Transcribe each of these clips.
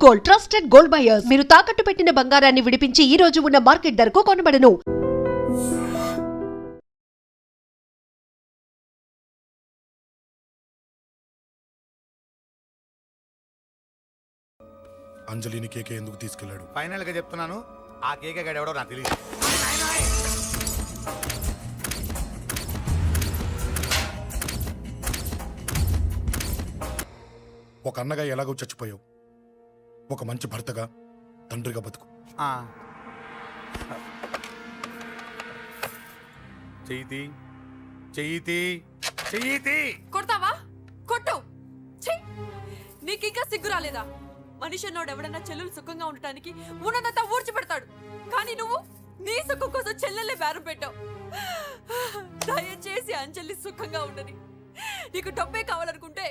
Gold, trusted gold buyers. మీరు తాకట్టు పెట్టిన బంగారాన్ని విడిపించి ఈ రోజు ఉన్న మార్కెట్ ధరకు కొనబడను. అంజలిని కేకే ఎందుకు తీసుకెళ్లాడు? ఫైనల్ గా చెప్తున్నాను, ఆ కేకే గడ ఎవడో నాకు తెలియదు. ఒక అన్నగా ఎలాగో చచ్చిపోయావు, ఒక మంచి భర్తగా, తండ్రిగా బతుకు. చెయ్యితి చెయ్యితి చెయ్యితి. కొడతావా? కొట్టు. నీకింకా సిగ్గు రాలేదా? మనిషి అన్నోడు ఎవడన్నా చెల్లెలు సుఖంగా ఉండటానికి ఉన్నదంతా ఊడ్చిపెడతాడు. కానీ నువ్వు నీ సుఖం కోసం చెల్లెలే బేరం పెట్టావు. దయచేసి అంజలి సుఖంగా ఉండని. నీకు డబ్బే కావాలనుకుంటే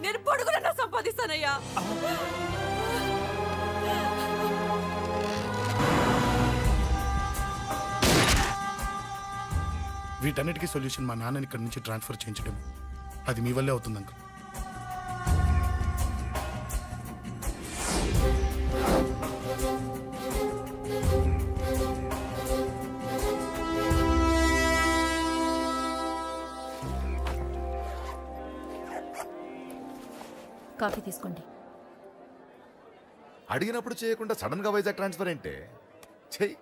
నేను పొడుగునన్నా సంపాదిస్తానయ్యా. వీటన్నిటికీ సొల్యూషన్ మా నాన్నని ఇక్కడి నుంచి ట్రాన్స్ఫర్ చేయించడం. అది మీ వల్లే అవుతుంది అంకుల్. కాఫీ తీసుకోండి. అడిగినప్పుడు చేయకుండా సడన్ గా వైజాగ్ ట్రాన్స్ఫర్ ఏంటే? చెయ్యి.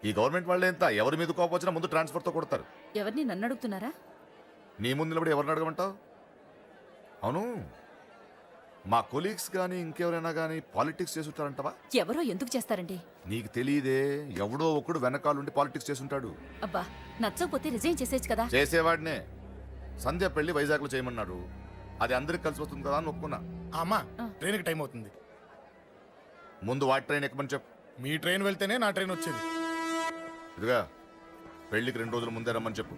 ఈ గవర్నమెంట్ వాళ్ళే ఎంత, ఎవరి మీద కోపం వచ్చినా ముందు ట్రాన్స్ఫర్తో కొడతారు. ఎవరిని నన్ను అడుగుతున్నారా? నీ ముందు నిలబడి ఎవరిని అడగమంటావు? అవును, మా కొలీగ్స్ కానీ ఇంకెవరైనా కానీ పాలిటిక్స్ చేస్తుంటారంటవా? ఎవరో ఎందుకు చేస్తారండి? నీకు తెలియదే, ఎవడో ఒకడు వెనకాలండి పాలిటిక్స్ చేస్తుంటాడు. అబ్బా, నచ్చకపోతే రిజైన్ చేసేయచ్చు కదా. చేసేవాడినే. సంధ్య పెళ్లి వైజాగ్లో చేయమన్నాడు, అది అందరికి కలిసి వస్తుంది కదా అని ఒప్పుకున్నా. అమ్మా, ట్రైన్కి టైం అవుతుంది. ముందు వాటి ట్రైన్ ఎక్కమని చెప్పు. మీ ట్రైన్ వెళ్తేనే నా ట్రైన్ వచ్చేది. ఇదిగా పెళ్లికి 2 రోజుల ముందే రమ్మని చెప్పు.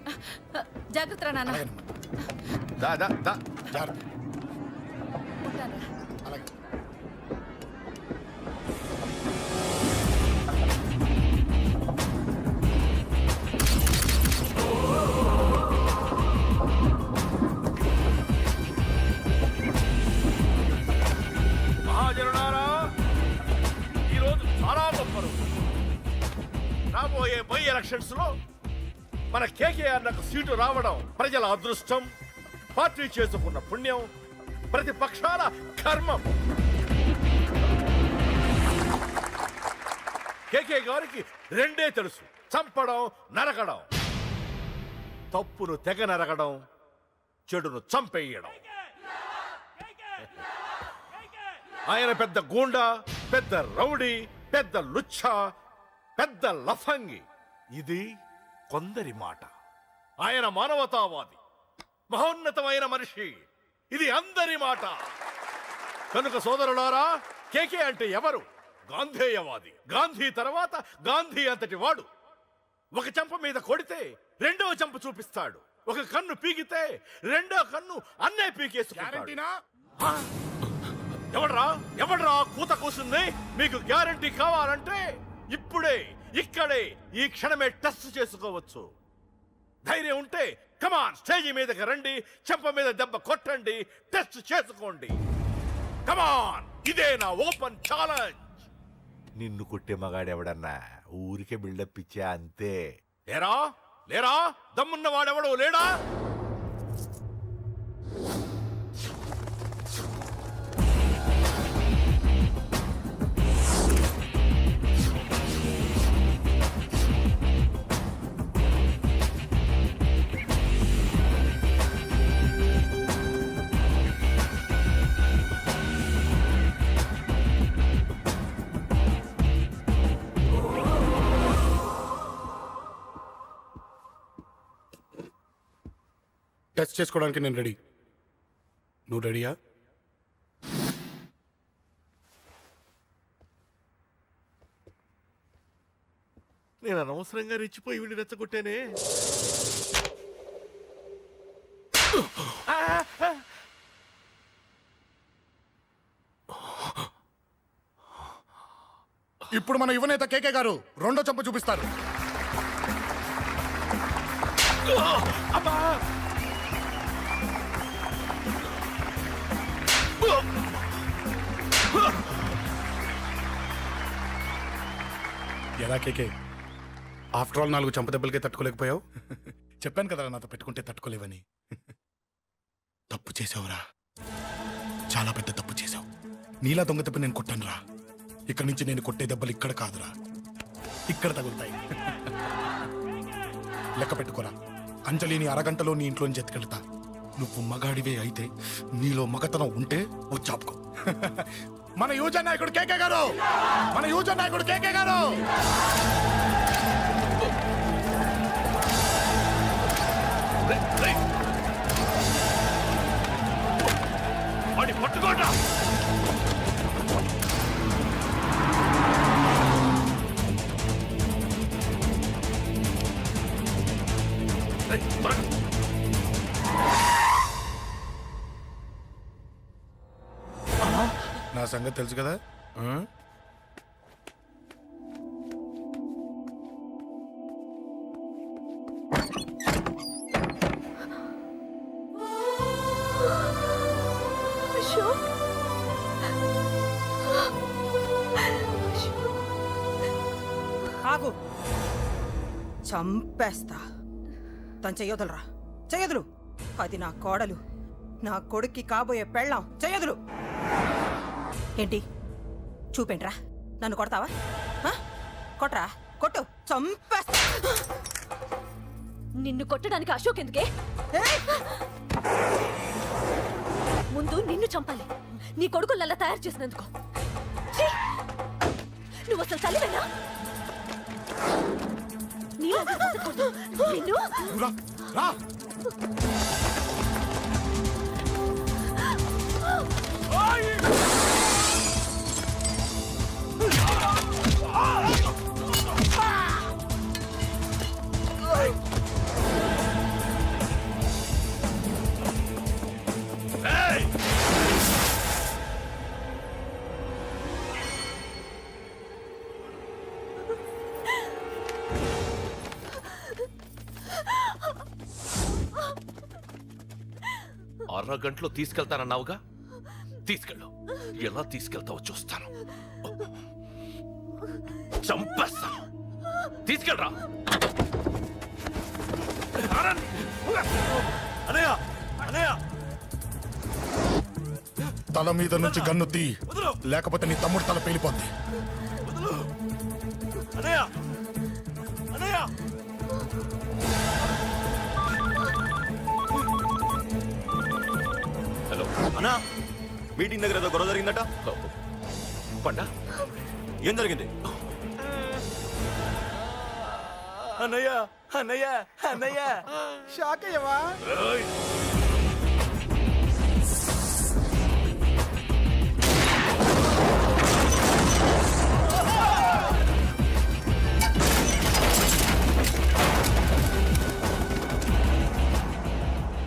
జాగ్రత్త నాన్న. దా దా దా. జాగ్రత్త. అలాగే. మహాజనులారా, ఈరోజు చాలా గొప్ప రోజు. రాబోయే బై ఎలక్షన్స్ లో మన కేకేఆర్ నాకు సీటు రావడం ప్రజల అదృష్టం, పార్టీ చేసుకున్న పుణ్యం, ప్రతిపక్షాల కర్మం. కేకే గారికి రెండే తెలుసు: చంపడం, నరకడం. తప్పును తెగ నరకడం, చెడును చంపేయడం. ఆయన పెద్ద గూండా, పెద్ద రౌడీ, పెద్ద లుచ్చ, పెద్ద లఫంగి. ఇది కొందరి మాట. ఆయన మానవతావాది, మహోన్నతమైన మనిషి. ఇది అందరి మాట. కనుక సోదరులారా, కేకే అంటే ఎవరు? గాంధేయవాది. గాంధీ తర్వాత గాంధీ అంతటి వాడు. ఒక చెంప మీద కొడితే రెండవ చెంప చూపిస్తాడు. ఒక కన్ను పీకితే రెండో కన్ను అన్నే పీకేసుకుంటాడు. ఎవడ్రా కూత కూసింది? మీకు గ్యారంటీ కావాలంటే ఇప్పుడే, ఇక్కడే, ఈ క్షణమే టెస్ట్ చేసుకోవచ్చు. ధైర్యం ఉంటే కమాన్, స్టేజీ మీదకి రండి, చెంప మీద దెబ్బ కొట్టండి, టెస్ట్ చేసుకోండి. కమాన్, ఇదే నా ఓపెన్ ఛాలెంజ్. నిన్ను కొట్టే మగాడెవడన్నా ఊరికే బిల్డప్ ఇచ్చా అంతే. లేరా లేరా, దమ్మున్న వాడెవడో లేడా? టెస్ట్ చేసుకోవడానికి నేను రెడీ. నువ్వు రెడీయా? నేను అనవసరంగా రెచ్చిపోయి వీడిని రెచ్చగొట్టానే. ఇప్పుడు మన యువనేత కేకే గారు రెండో చెంప చూపిస్తారు. ఎలా కేకే ఆఫ్టర్ ఆల్ 4 చంపదెబ్బలకే తట్టుకోలేకపోయావు. చెప్పాను కదా నాతో పెట్టుకుంటే తట్టుకోలేవని. తప్పు చేసావురా, చాలా పెద్ద తప్పు చేసావు. నీలా దొంగ దెబ్బ నేను కొట్టాను రా. ఇక్కడి నుంచి నేను కొట్టే దెబ్బలు ఇక్కడ కాదురా, ఇక్కడ తగులుతాయి. లెక్క పెట్టుకోరా, అంజలిని అరగంటలో నీ ఇంట్లోంచి ఎత్తుకెళ్తా. నువ్వు మగాడివే అయితే, నీలో మగతనం ఉంటే వచ్చాపుకో. మన యువజన నాయకుడు కేకే గారు, మన యువజన నాయకుడు కేకే గారు. వాడి పట్టుకోట. నా సంగతి తెలుసు కదా. ఆగు, చంపేస్తా. తను చెయ్యొదలరా, చెయ్యదులు. అది నా కోడలు, నా కొడుక్కి కాబోయే పెళ్ళాం. చెయ్యదులు. ఏంటి చూపేంట్రా? నన్ను కొడతావా? కొట్రా, కొట్టు, చంపేస్తా. నిన్ను కొట్టడానికి అశోక్ ఎందుకే? ముందు నిన్ను చంపాలి, నీ కొడుకులల్లా తయారు చేసినందుకు. ఛీ! నువ్వు అసలు చలివేనా? నీలాగా బతకూడదు. నిన్ను రా, రా. అరగంటలో తీసుకెళ్తానన్నావుగా, తీసుకెళ్ళు. ఎలా తీసుకెళ్తావో చూస్తాను. చంపేస్తాను. తీసుకెళ్ళరా. అనయ్య, అనయ్య, తల మీద నుంచి గన్ను తీ, లేకపోతే నీ తమ్ముడు తల పేలిపోద్ది. అనయ్య, అనయ్య. హలో అన్నా, మీటింగ్ దగ్గర ఏదో గొడవ జరిగిందట. పండా, ఏం జరిగింది? అన్నయ్య, అన్నయ్య, అన్నయ్య. షాక్ అయ్యవా?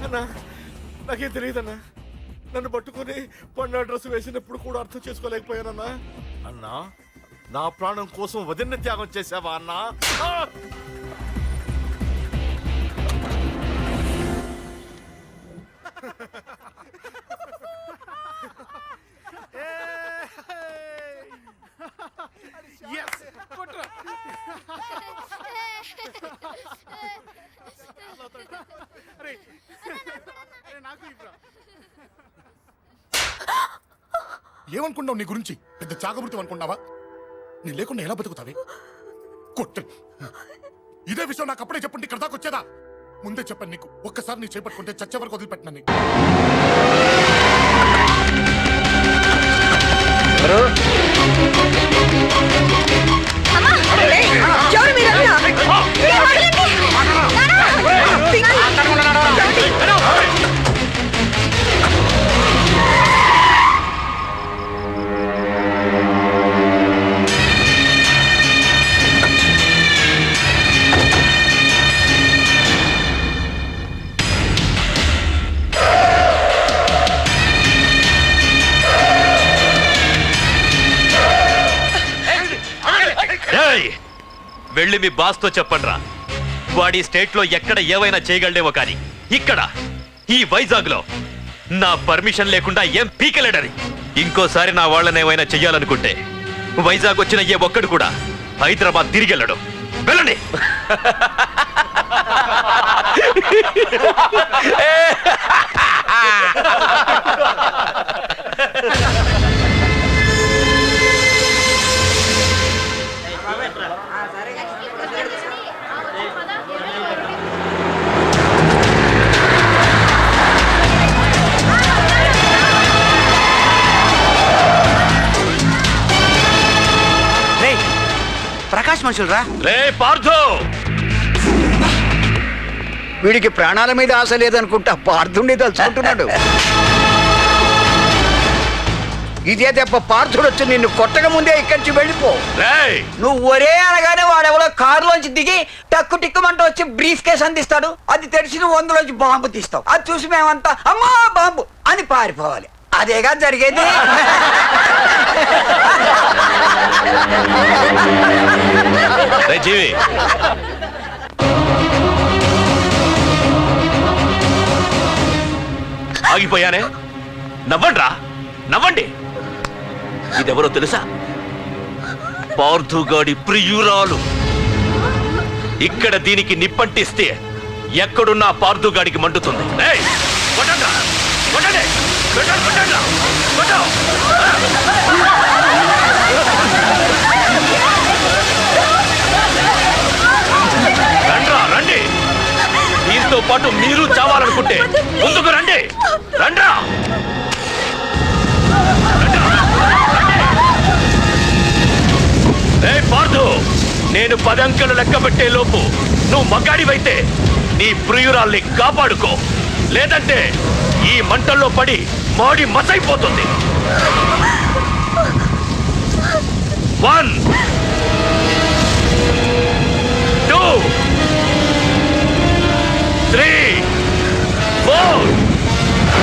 అన్నా, నాకేం తెలియదన్నా. నన్ను పట్టుకుని పండు డ్రెస్ వేసినప్పుడు కూడా అర్థం చేసుకోలేకపోయానన్నా. అన్నా, నా ప్రాణం కోసం వదిన త్యాగం చేసావా అన్నా? ఏమనుకున్నావు నీ గురించి? పెద్ద చాగబృతం అనుకున్నావా? నీ లేకుండా ఎలా బతుకుతావి? కొట్టు. ఇదే విషయం నాకు అప్పుడే చెప్పండి, ఇక్కడ దాకా వచ్చేదా? ముందే చెప్పాను నీకు, ఒక్కసారి నీ చేపట్టుకుంటే చచ్చే వరకు వదిలిపెట్టినా నీకు. వెళ్ళి మీ బాస్తో చెప్పండ్రా, వాడి స్టేట్ లో ఎక్కడ ఏవైనా చేయగలడేమో కానీ ఇక్కడ ఈ వైజాగ్ లో నా పర్మిషన్ లేకుండా ఏం పీకలేడని. ఇంకోసారి నా వాళ్ళని ఏమైనా చెయ్యాలనుకుంటే వైజాగ్ వచ్చిన ఏ ఒక్కడు కూడా హైదరాబాద్ తిరిగి వెళ్ళడు. వెళ్ళండి. ప్రకాష్ మనుషులరా. రే పార్థు, వీడికి ప్రాణాల మీద ఆశ లేదనుకుంటా పార్థుడిని తలుచుకుంటున్నాడు. ఇదే దెబ్బ పార్థుడు వచ్చి నిన్ను కొట్టక ముందే ఇక్కడి నుంచి వెళ్ళిపో. రేయ్ నువ్వు ఒరే అనగానే వాడెవరో కారులోంచి దిగి టక్కు టిక్కుమంటూ వచ్చి బ్రీఫ్ కేస్ అందిస్తాడు. అది తెరిచి నువ్వు అందులోంచి బాంబు తీస్తావు. అది చూసి మేమంతా అమ్మా బాంబు అని పారిపోవాలి. అదేగా జరిగేది. రే జీవి, ఆగిపోయానే. నవ్వండ్రా, నవ్వండి. ఇదెవరో తెలుసా? పార్థుగాడి ప్రియురాలు. ఇక్కడ దీనికి నిప్పంటిస్తే ఎక్కడున్నా పార్థుగాడికి మండుతుంది. రేయ్, కొట్టండ్రా, కొట్టండి, కొట్టండి, కొట్టండ్రా, కొట్టు. రండ్రా, రండి. దీంతో పాటు మీరు చావాలనుకుంటే ముందుకు రండి. రండ్రా. రే పార్థు, నేను 10 అంకెలు లెక్క పెట్టే లోపు నువ్వు మగాడివైతే నీ ప్రియురాల్ని కాపాడుకో. లేదంటే ఈ మంటల్లో పడి మాడి మసైపోతుంది. 1 2 3 4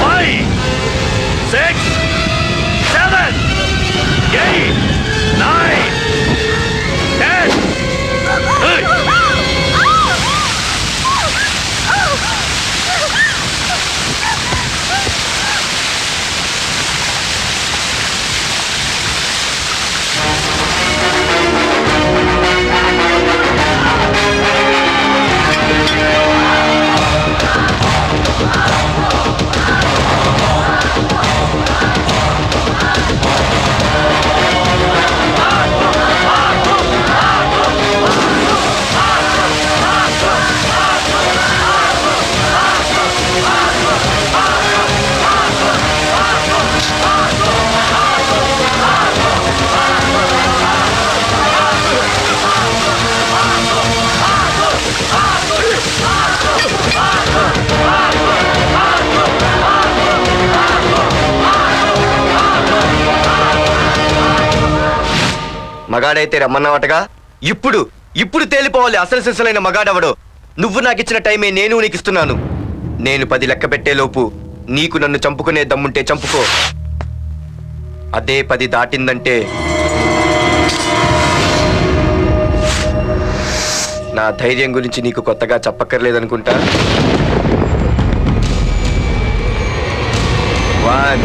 5 6 7 8 9 10. మగాడైతే రమ్మన్నవాటగా. ఇప్పుడు తేలిపోవాలి అసలు సిసలైన మగాడవడో. నువ్వు నాకు ఇచ్చిన టైమే నేను నీకు ఇస్తున్నాను. నేను 10 లెక్క పెట్టేలోపు నీకు నన్ను చంపుకునే దమ్ముంటే చంపుకో. అదే 10 దాటిందంటే నా ధైర్యం గురించి నీకు కొత్తగా చెప్పక్కర్లేదనుకుంటా. 1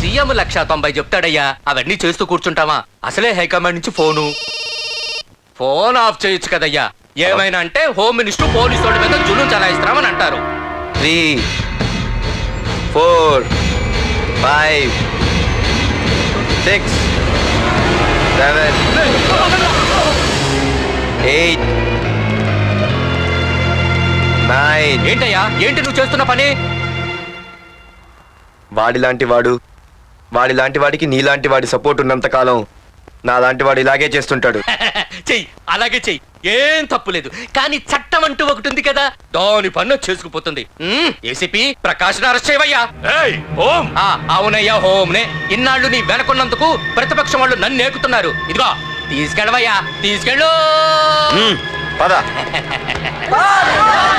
సీఎం 190 చెప్తాడయ్యా. అవన్నీ చేస్తూ కూర్చుంటావా? అసలే హైకమాండ్ నుంచి ఫోన్ ఆఫ్ చేయొచ్చు కదయ్యా. ఏమైనా అంటే హోమ్ మినిస్టర్ పోలీసు వాళ్ళ మీద జులుం చలాయిస్తామని అంటారు. 3 4 5 6 7 8 9. ఏంటయ్యా, ఏంటి నువ్వు చేస్తున్న పని? వాడిలాంటి వాడికి నీలాంటి వాడి సపోర్ట్ ఉన్నంతకాలం నాలాంటి వాడు ఇలాగే చేస్తుంటాడు. చెయ్యి, అలాగే చెయ్యి, ఏం తప్పులేదు. కానీ చట్టం అంటూ ఒకటి ఉంది కదా, దాని పన్ను చేసుకుపోతుంది. ఏసీపీ ప్రకాష్ అరెస్ట్ చేయవయ్యా. అవునయ్యా, హోమ్నే. ఇన్నాళ్ళు నీ వెనకున్నందుకు ప్రతిపక్షం వాళ్ళు నన్ను నేర్పుతున్నారు. ఇదిగో తీసుకెళ్ళవయ్యా, తీసుకెళ్ళు. పద.